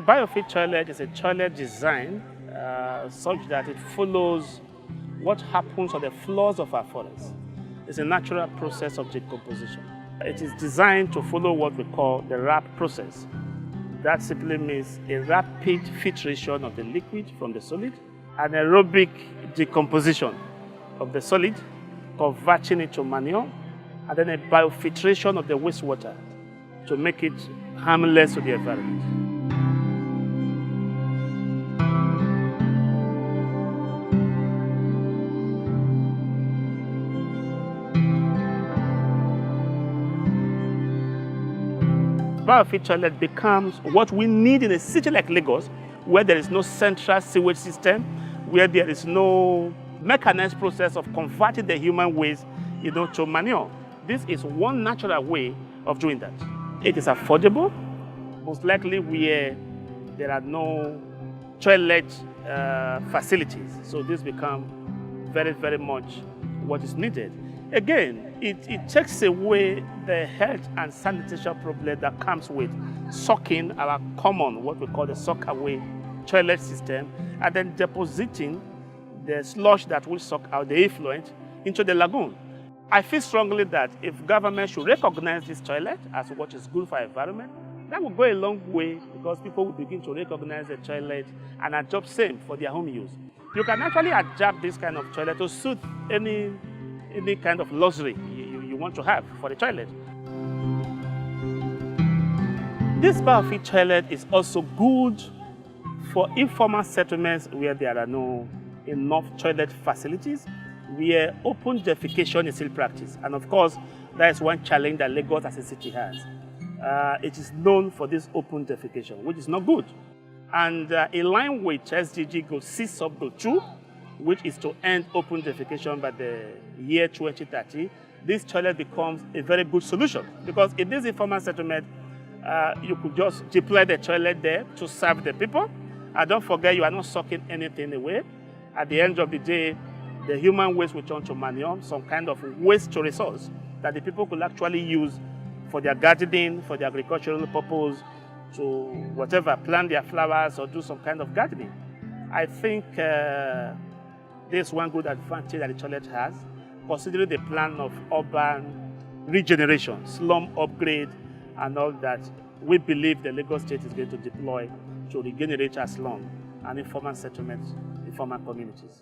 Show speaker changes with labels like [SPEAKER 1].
[SPEAKER 1] BIOFIT toilet is a toilet design such that it follows what happens on the floors of our forests. It's a natural process of decomposition. It is designed to follow what we call the RAP process. That simply means a rapid filtration of the liquid from the solid, an aerobic decomposition of the solid, converting it to manure, and then a biofiltration of the wastewater to make it harmless to the environment. BIOFIT toilet becomes what we need in a city like Lagos, where there is no central sewage system, where there is no mechanized process of converting the human waste, to manure. This is one natural way of doing that. It is affordable, most likely where there are no toilet facilities. So this becomes very, very much what is needed. Again, it takes away the health and sanitation problem that comes with sucking our common, what we call the sock-away toilet system, and then depositing the sludge that will suck out the effluent into the lagoon. I feel strongly that if government should recognize this toilet as what is good for environment, that will go a long way because people will begin to recognize the toilet and adopt same for their home use. You can actually adapt this kind of toilet to suit any kind of luxury you want to have for the toilet. This BIOFIT toilet is also good for informal settlements where there are no enough toilet facilities, where open defecation is still practiced. And of course, that is one challenge that Lagos as a city has. It is known for this open defecation, which is not good. And in line with SDG Goal 6 sub-goal 2, which is to end open defecation by the year 2030, this toilet becomes a very good solution. Because in this informal settlement, you could just deploy the toilet there to serve the people. And don't forget, you are not sucking anything away. At the end of the day, the human waste will turn to manure, some kind of waste to resource that the people could actually use for their gardening, for their agricultural purpose, to whatever, plant their flowers or do some kind of gardening. I think this is one good advantage that the toilet has, considering the plan of urban regeneration, slum upgrade, and all that. We believe the Lagos State is going to deploy to regenerate our slum and informal settlements, informal communities.